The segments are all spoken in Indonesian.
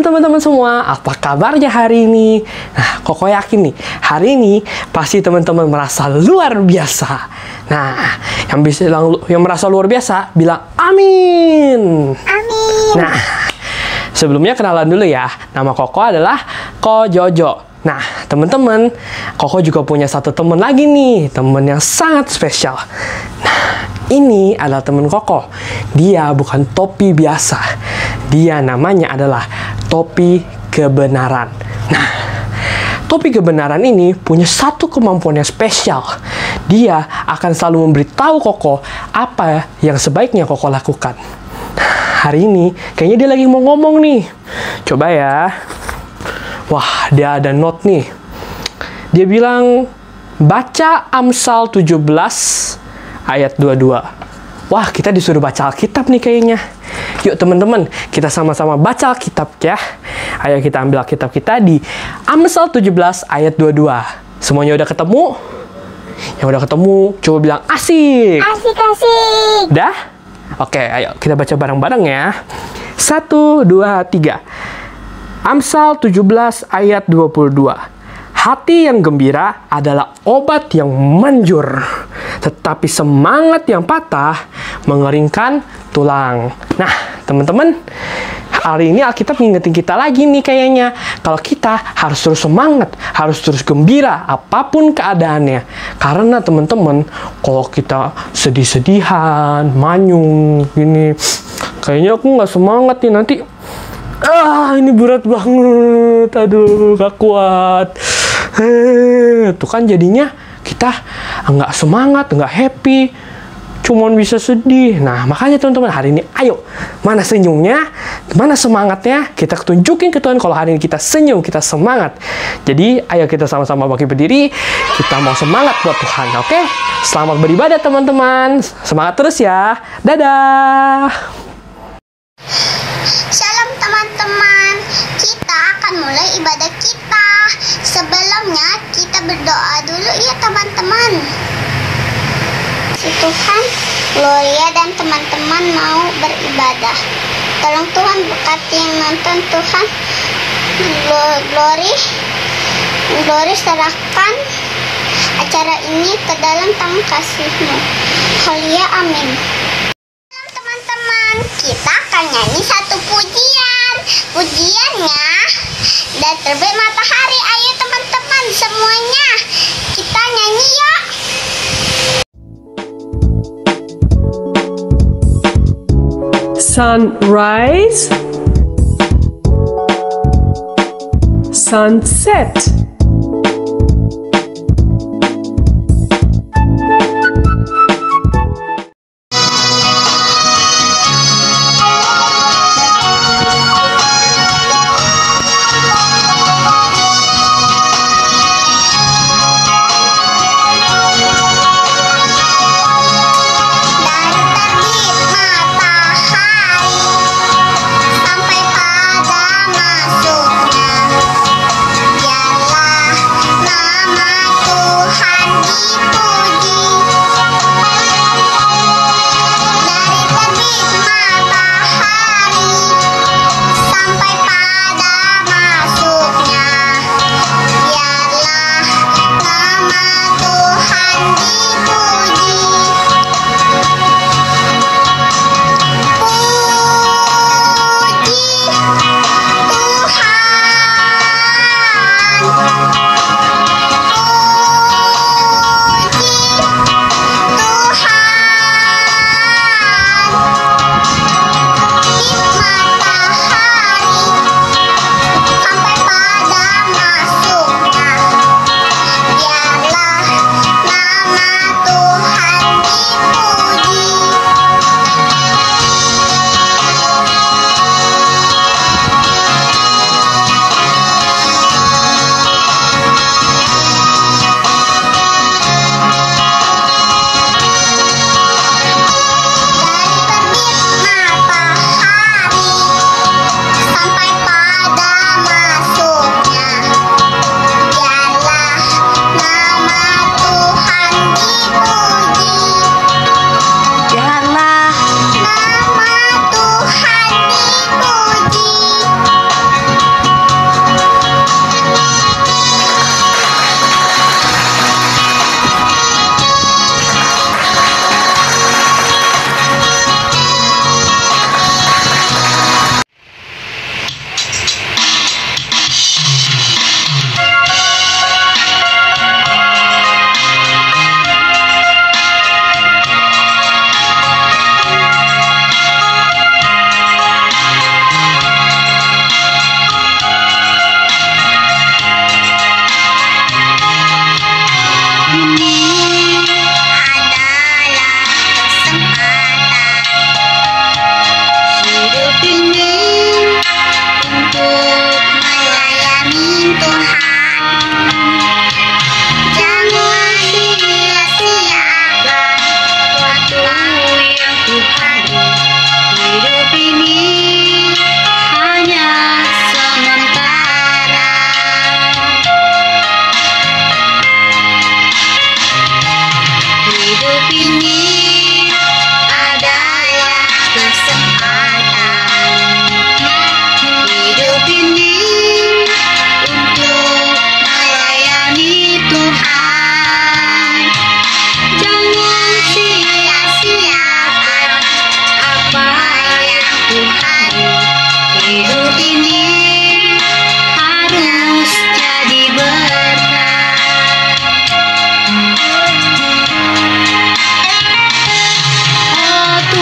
teman-teman semua, apa kabarnya hari ini? Nah, Koko yakin nih, hari ini pasti teman-teman merasa luar biasa. Nah, yang merasa luar biasa, bilang amin. Amin. Nah, sebelumnya kenalan dulu ya. Nama Koko adalah Ko Jojo. Nah, teman-teman, Koko juga punya satu teman lagi nih, teman yang sangat spesial. Nah, ini adalah teman Koko. Dia bukan topi biasa. Dia namanya adalah topi kebenaran. Nah, topi kebenaran ini punya satu kemampuan yang spesial. Dia akan selalu memberitahu Koko apa yang sebaiknya Koko lakukan. Hari ini kayaknya dia lagi mau ngomong nih. Coba ya. Wah, dia ada note nih. Dia bilang, baca Amsal 17 ayat 22. Wah, kita disuruh baca Alkitab nih kayaknya. Yuk teman-teman, kita sama-sama baca Alkitab ya. Ayo kita ambil Alkitab kita di Amsal 17 ayat 22. Semuanya udah ketemu? Yang udah ketemu, coba bilang asik. Asik. Udah? Oke, ayo kita baca bareng-bareng ya. 1, 2, 3. Amsal 17 ayat 22. Hati yang gembira adalah obat yang manjur, tetapi semangat yang patah mengeringkan tulang. Nah, teman-teman, hari ini Alkitab ngingetin kita lagi nih kayaknya. Kalau kita harus terus semangat, harus terus gembira apapun keadaannya. Karena teman-teman, kalau kita sedih-sedihan, manyung, gini, kayaknya aku nggak semangat nih nanti. Ini berat banget. Aduh, gak kuat. Tuh kan jadinya kita nggak semangat, nggak happy, cuman bisa sedih. Nah, makanya teman-teman hari ini, ayo, mana senyumnya, mana semangatnya, kita tunjukin ke Tuhan kalau hari ini kita senyum, kita semangat. Jadi, ayo kita sama-sama bangkit berdiri, kita mau semangat buat Tuhan, oke? Selamat beribadah teman-teman, semangat terus ya, dadah! Shalom teman-teman, kita akan mulai ibadah kita. Sebelumnya kita berdoa dulu ya teman-teman. Si Tuhan, Gloria dan teman-teman mau beribadah. Tolong Tuhan berkati yang nonton Tuhan. Glory serahkan acara ini ke dalam tangan kasih-Mu. Halia amin. Teman-teman, kita akan nyanyi satu pujian. Pujiannya dan terbit matahari. Ayo teman-teman semuanya, kita nyanyi yuk. Sunrise, sunset. Sampai pada masuknya, biarlah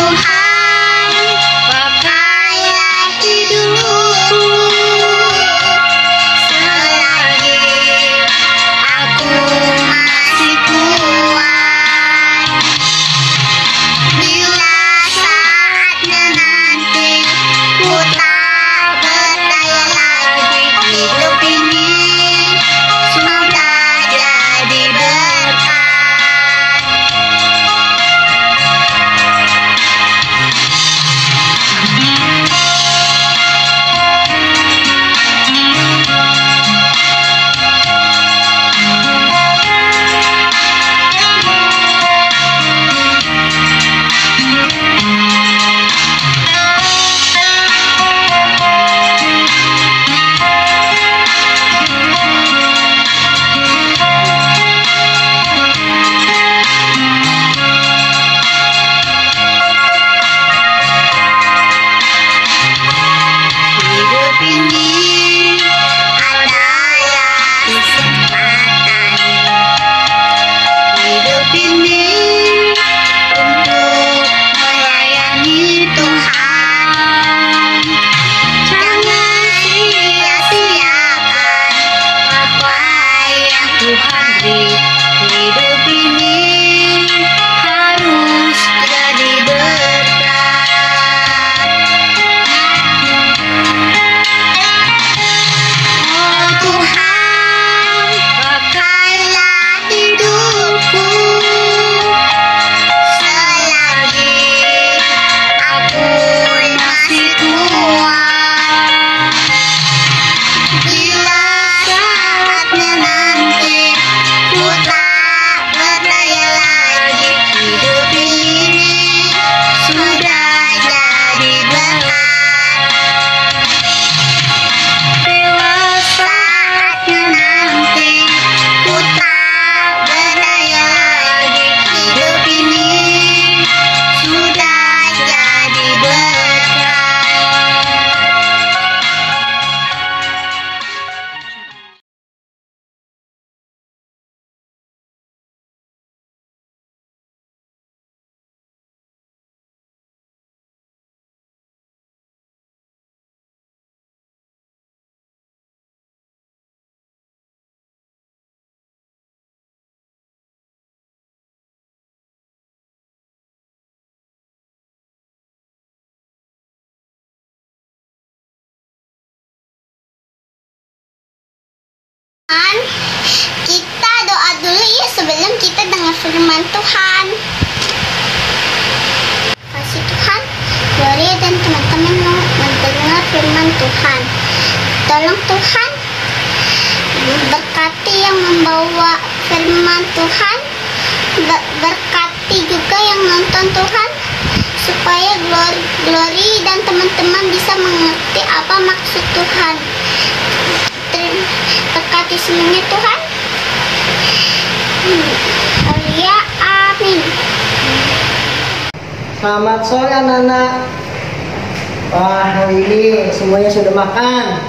Tuhan, pakailah hidupku selagi aku masih kuat. Bila saatnya nanti ku tak berdaya lagi, hidup ini sudah jadi berkat. Hidup ini adalah kesempatan. Hidup ini untuk melayani Tuhan. Jangan sia-siakan apa yang Tuhan beri. Hidup ini harus jadi berkat. Oh Tuhan, pakailah hidupku selagi aku masih kuat. Bila saatnya nanti ku tak berdaya lagi, hidup ini sudah jadi berkat. Bila saatnya nanti ku tak berdaya lagi, hidup ini sudah jadi berkat. Tuhan, kita doa dulu ya sebelum kita dengar firman Tuhan. Kasih Tuhan, Gloria dan teman-teman mau mendengar firman Tuhan. Tolong Tuhan, berkati yang membawa firman Tuhan, berkati juga yang nonton Tuhan, supaya Glory dan teman-teman bisa mengerti apa maksud Tuhan. Berkati semuanya Tuhan. Haleluya, amin. Selamat sore anak-anak. Wah, hari ini semuanya sudah makan,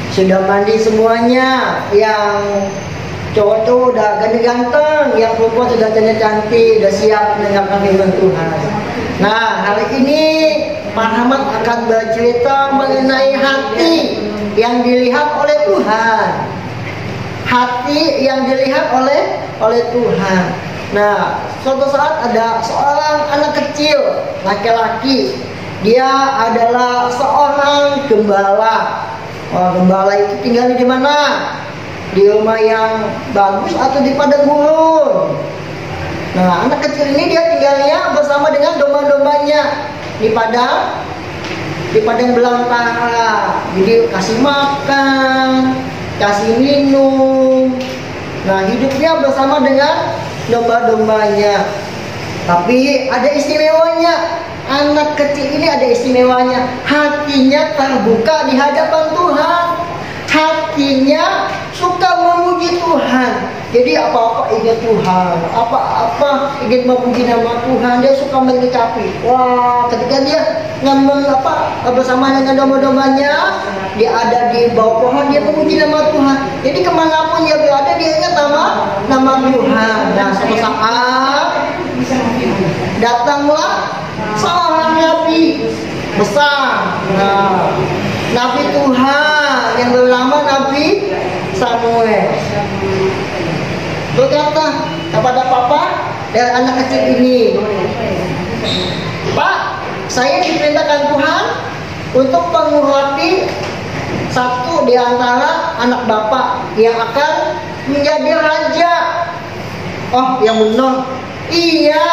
sudah mandi semuanya. Yang cowok tuh udah ganteng, yang perempuan sudah cantik, udah siap mendengarkan firman Tuhan. Nah, hari ini Pak Rahmat akan bercerita mengenai hati yang dilihat oleh Tuhan. Hati yang dilihat oleh Tuhan. Nah, suatu saat ada seorang anak kecil, laki-laki. Dia adalah seorang gembala. Gembala itu tinggal di mana? Di rumah yang bagus atau di padang gurun? Nah, anak kecil ini dia tinggalnya bersama dengan domba-dombanya di padang belantara. Jadi kasih makan, kasih minum. Nah, hidupnya bersama dengan domba-dombanya. Tapi ada istimewanya. Anak kecil ini ada istimewanya. Hatinya terbuka di hadapan Tuhan. Hatinya suka memuji Tuhan. Jadi apa-apa ingat Tuhan, apa-apa ingin memuji nama Tuhan. Dia suka mengucapi. Wah, ketika dia bersama dengan domba-dombanya, dia ada di bawah pohon, dia memuji nama Tuhan. Jadi kemanapun dia berada, dia ingat nama Tuhan. Nah, suatu saat datanglah seorang besar. Nah, Nabi Tuhan yang bernama Nabi Samuel berkata kepada papa dan anak kecil ini, "Pak, saya diperintahkan Tuhan untuk mengurapi satu di antara anak bapak yang akan menjadi raja." Oh, yang benar. Iya,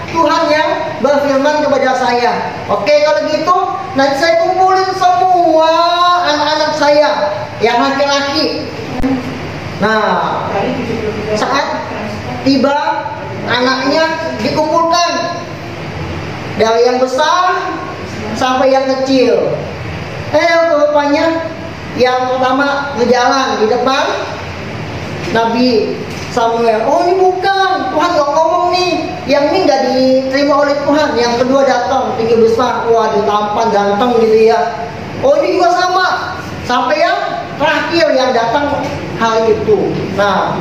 Tuhan yang berfirman kepada saya. Oke, kalau gitu nanti saya kumpulin semua anak-anak saya yang laki-laki. Nah, saat tiba anaknya dikumpulkan dari yang besar sampai yang kecil. Rupanya yang pertama berjalan di depan Nabi Samuel. Oh, ini bukan, Tuhan gak ngomong nih. Yang ini gak diterima oleh Tuhan. Yang kedua datang, tinggi besar, waduh tampan, ganteng gitu ya. Oh, ini juga sama. Sampai yang terakhir yang datang hari itu. Nah,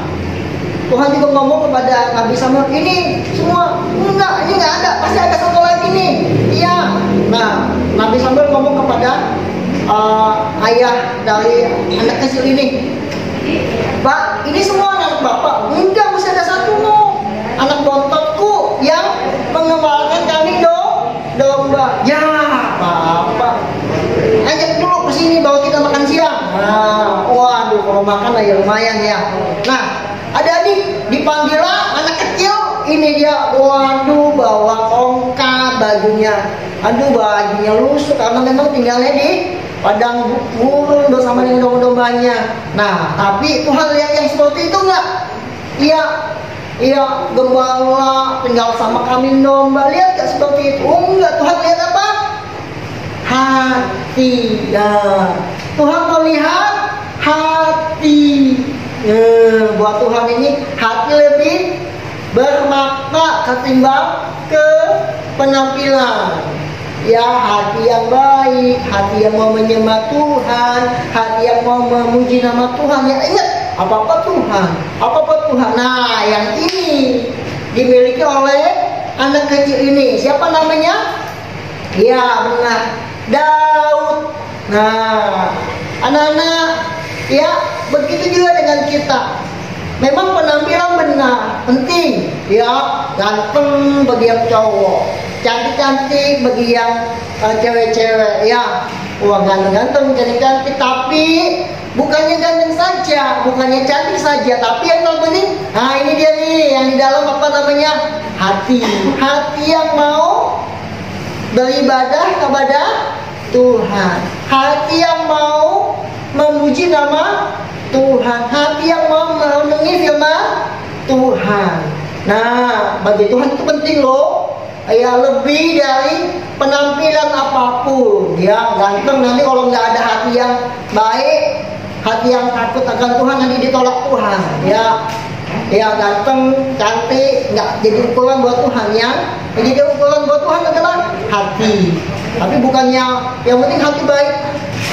Tuhan juga ngomong kepada Nabi Samuel, ini semua, enggak, ini gak ada, pasti ada satu lagi nih. Iya. Nah, Nabi Samuel ngomong kepada ayah dari anak kecil ini, "Pak, ini semua anak bapak." "Enggak, mesti ada satu loh, anak bontotku yang mengembalakan kami domba." "Ya, Bapak, ajak dulu ke sini bawa kita makan siang." Nah, waduh, kalau makan ya lumayan ya. Nah, adik-adik dipanggillah anak kecil ini dia, waduh, bawa tongkat bajunya. Aduh, bajunya lusuh karena memang tinggalnya di padang gurun bersama dengan domba-dombanya. Nah, tapi Tuhan lihat yang seperti itu enggak? Iya, gembala tinggal sama kami domba. Lihat gak seperti itu? Oh, enggak. Tuhan lihat apa? Hati. Ya, Tuhan melihat hati. Buat Tuhan ini hati lebih bermakna ketimbang ke penampilan. Ya, hati yang baik, hati yang mau menyembah Tuhan, hati yang mau memuji nama Tuhan. Ya, ingat, apa-apa Tuhan, apa-apa Tuhan. Nah, yang ini dimiliki oleh anak kecil ini. Siapa namanya? Ya, benar, Daud. Nah, anak-anak, ya, begitu juga dengan kita. Memang penampilan benar, penting. Ya, ganteng bagi yang cowok, cantik-cantik bagi yang cewek-cewek. Ya, wah, ganteng-ganteng, cantik-cantik. Tapi bukannya ganteng saja, bukannya cantik saja, tapi yang terpenting, nah ini dia nih, yang di dalam apa namanya? Hati. Hati yang mau beribadah kepada Tuhan. Hati yang mau memuji nama Tuhan. Hati yang mau merenungi firman Tuhan. Nah, bagi Tuhan itu penting loh. Ya, lebih dari penampilan apapun. Ya, ganteng nanti kalau nggak ada hati yang baik, hati yang takut akan Tuhan, nanti ditolak Tuhan. Ya, ganteng, cantik, nggak jadi ukuran buat Tuhan. Yang jadi ukuran buat Tuhan adalah hati. Tapi bukannya yang penting hati baik,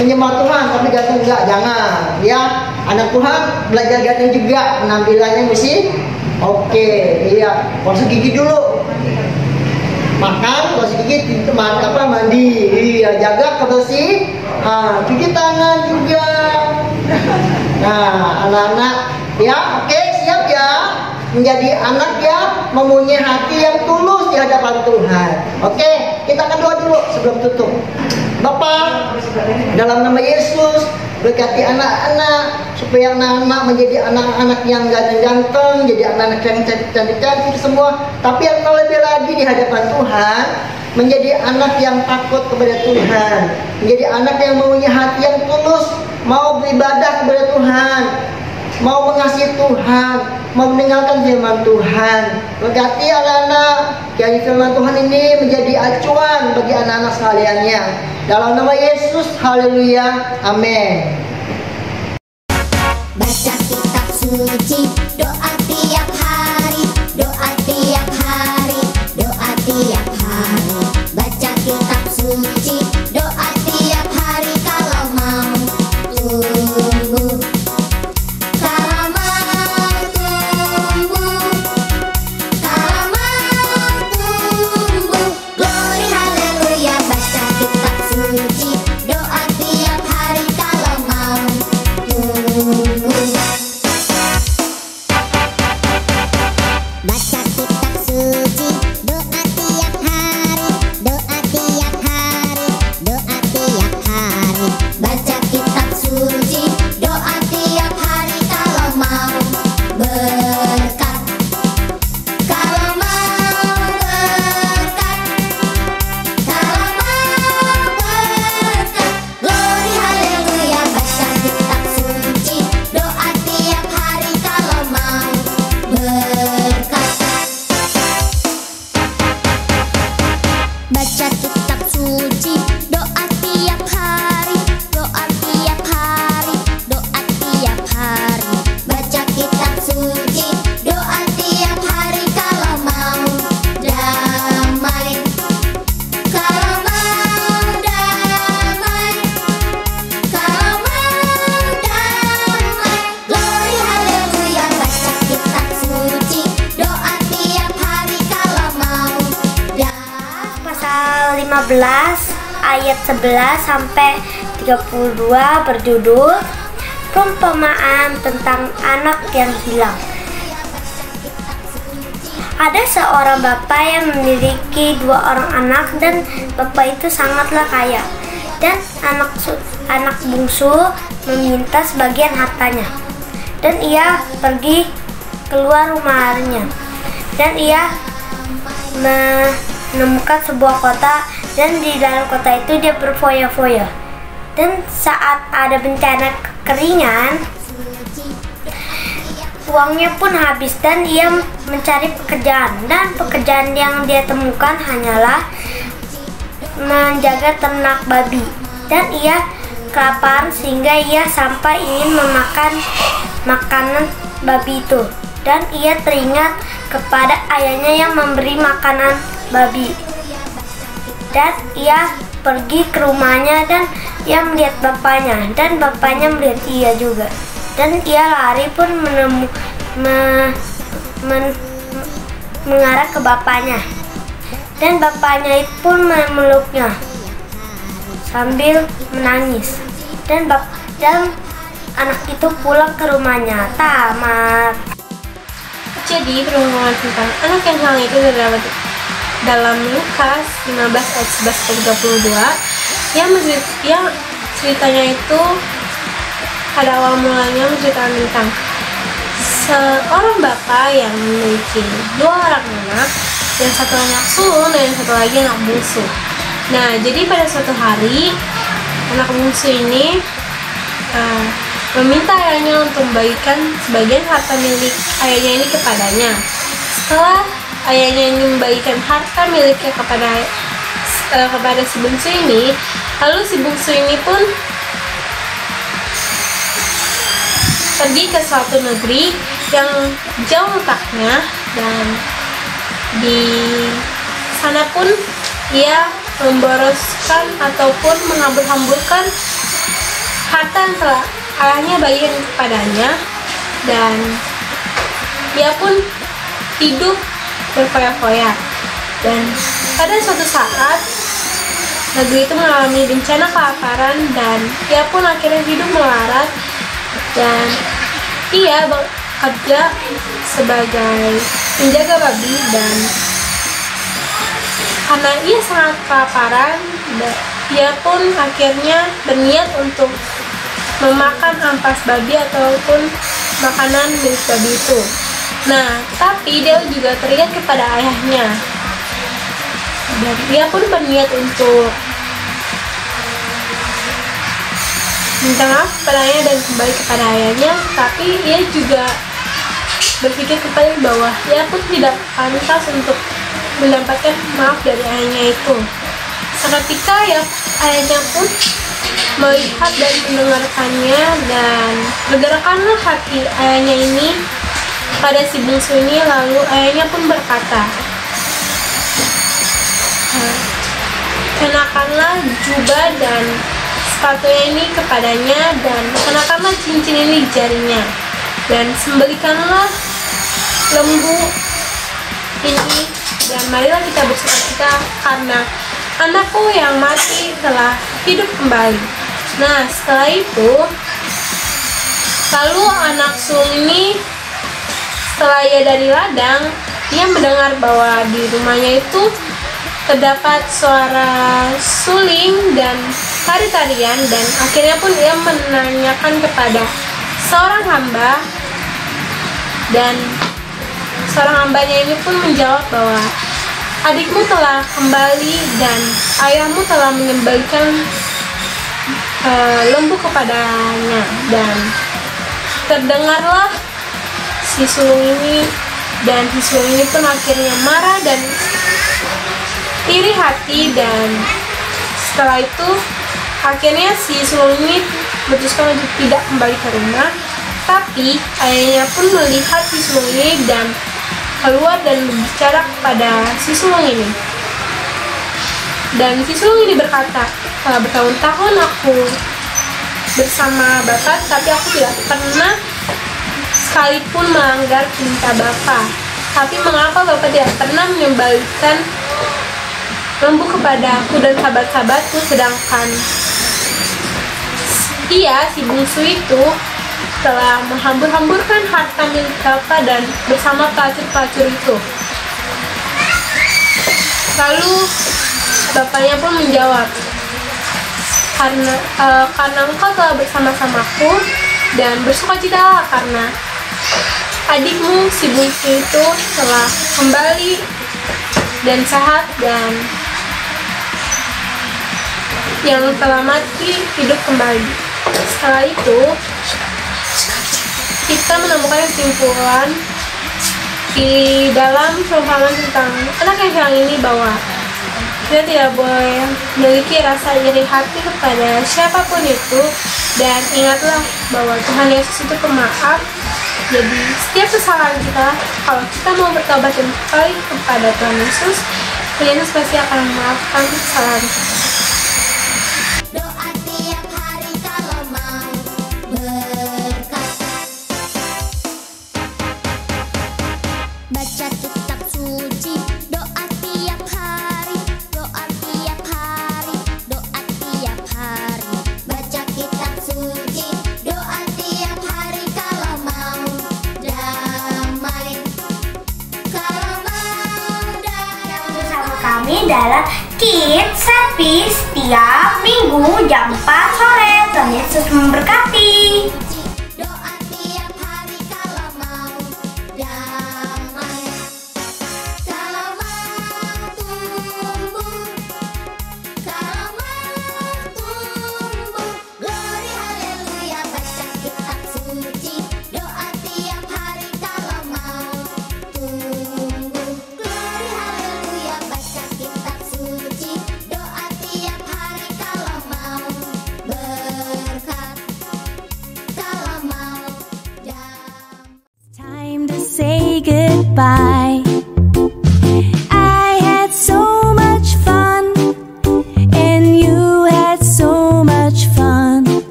menyembah Tuhan, tapi ganteng enggak, jangan. Ya, anak Tuhan belajar ganteng juga, penampilannya mesti oke. Iya, gosok gigi dulu. Makan, gosok gigi, mandi. Iya, jaga kebersihan. Cuci tangan juga. Nah, anak-anak, ya, oke, siap ya. Menjadi anak yang mempunyai hati yang tulus di hadapan Tuhan. Oke, kita akan doa dulu sebelum tutup. Bapa, dalam nama Yesus, berkati anak-anak supaya anak-anak menjadi anak-anak yang ganteng-ganteng, jadi anak-anak yang cantik-cantik semua. Tapi yang lebih lagi di hadapan Tuhan, menjadi anak yang takut kepada Tuhan, menjadi anak yang mempunyai hati yang tulus, mau beribadah kepada Tuhan, mau mengasihi Tuhan, mau mendengarkan firman Tuhan. Berkati anak-anak, jadi firman Tuhan ini menjadi acuan bagi anak-anak sekaliannya. Dalam nama Yesus, haleluya, amin. Baca kitab suci, doa tiap hari, doa tiap hari, doa tiap hari. Baca kitab suci, doa tiap hari kalau mau tumbuh. Kalau mau tumbuh, kalau mau tumbuh. Glory haleluya, baca kitab baca kitab suci, doa tiap hari, doa tiap hari, doa tiap hari. Baca kitab suci, doa tiap hari kalau mau damai, kalau mau damai, kalau mau damai. Glory haleluya, baca kitab suci, doa tiap hari kalau mau damai. Pasal 15 ayat 11 sampai 32 berjudul Perumpamaan tentang anak yang hilang. Ada seorang bapak yang memiliki 2 orang anak, dan bapak itu sangatlah kaya. Dan anak bungsu meminta sebagian hartanya. Dan ia pergi keluar rumahnya. Dan ia menemukan sebuah kota, dan di dalam kota itu dia berfoya-foya. Dan saat ada bencana kekeringan, uangnya pun habis, dan ia mencari pekerjaan. Dan pekerjaan yang dia temukan hanyalah menjaga ternak babi. Dan ia kelaparan sehingga ia sampai ingin memakan makanan babi itu. Dan ia teringat kepada ayahnya yang memberi makanan babi. Dan ia pergi ke rumahnya, dan ia melihat bapaknya, dan bapaknya melihat ia juga. Dan ia lari pun mengarah ke bapaknya. Dan bapaknya pun memeluknya sambil menangis. Dan anak itu pulang ke rumahnya. Tamat. Jadi perumpamaan tentang anak yang hilang itu terdapat dalam Lukas 15 ayat 11-32 yang ceritanya itu pada awal mulanya menceritakan tentang seorang bapak yang memiliki 2 orang anak, dan 1 anak sulung dan 1 lagi anak bungsu. Nah, jadi pada suatu hari anak bungsu ini meminta ayahnya untuk membagikan sebagian harta milik ayahnya ini kepadanya. Setelah ayahnya ini membagikan harta miliknya kepada si bungsu ini, lalu si bungsu ini pun pergi ke suatu negeri yang jauh letaknya, dan di sana pun ia memboroskan ataupun menghambur-hamburkan harta yang telah ayahnya bagikan kepadanya, dan dia pun hidup berfoya-foya. Dan pada suatu saat negeri itu mengalami bencana kelaparan, dan ia pun akhirnya hidup melarat, dan ia bekerja sebagai penjaga babi. Dan karena ia sangat kelaparan, ia pun akhirnya berniat untuk memakan ampas babi ataupun makanan milik babi itu. Nah, tapi dia juga teringat kepada ayahnya, dan dia pun berniat untuk minta maaf kepadanya dan kembali kepada ayahnya. Tapi ia juga berpikir kembali bahwa ia pun tidak pantas untuk mendapatkan maaf dari ayahnya itu. Seketika ya ayahnya pun melihat dan mendengarkannya, dan bergerakkanlah hati ayahnya ini pada si bungsu ini. Lalu ayahnya pun berkata, kenakanlah jubah dan sepatunya ini kepadanya, dan kenakanlah cincin ini di jarinya, dan sembelikanlah lembu ini, dan marilah kita bersukacita karena anakku yang mati telah hidup kembali. Nah, setelah itu lalu anak sulung ini, setelah ia dari ladang, ia mendengar bahwa di rumahnya itu terdapat suara suling dan tari-tarian, dan akhirnya pun ia menanyakan kepada seorang hamba, dan seorang hambanya ini pun menjawab bahwa adikmu telah kembali dan ayahmu telah menyembelihkan lembu kepadanya. Dan terdengarlah si sulung ini, dan si sulung ini pun akhirnya marah dan iri hati, dan setelah itu akhirnya si sulung ini memutuskan untuk tidak kembali ke rumah. Tapi ayahnya pun melihat si sulung ini dan keluar dan berbicara kepada si sulung ini. Dan si sulung ini berkata, bertahun-tahun aku bersama Bapak, tapi aku tidak pernah sekalipun melanggar perintah Bapak. Tapi mengapa Bapak tidak pernah mengembalikan lembu kepada aku dan sahabat-sahabatku, sedangkan si bungsu itu telah menghambur-hamburkan harta milik Bapak dan bersama pelacur-pelacur itu. Lalu bapaknya pun menjawab, karena engkau telah bersama-samaku dan bersukacitalah karena adikmu si bungsu itu telah kembali dan sehat, dan yang telah mati hidup kembali. Setelah itu kita menemukan kesimpulan di dalam pemahaman tentang anak yang hilang ini bahwa kita tidak boleh memiliki rasa iri hati kepada siapapun itu, dan ingatlah bahwa Tuhan Yesus itu pemaaf. Jadi setiap kesalahan kita, kalau kita mau bertobat dan kembali kepada Tuhan Yesus pasti akan memaafkan kesalahan kita. Doa tiap hari kalau mau berkata, baca kitab suci. Doa tiap hari, doa tiap hari, doa tiap hari. Baca kitab suci, doa tiap hari kalau mau damai. Kalau mau damai. Bersama kami dalam Kids Service tiap minggu jam 4 sore. Tuhan Yesus memberkati.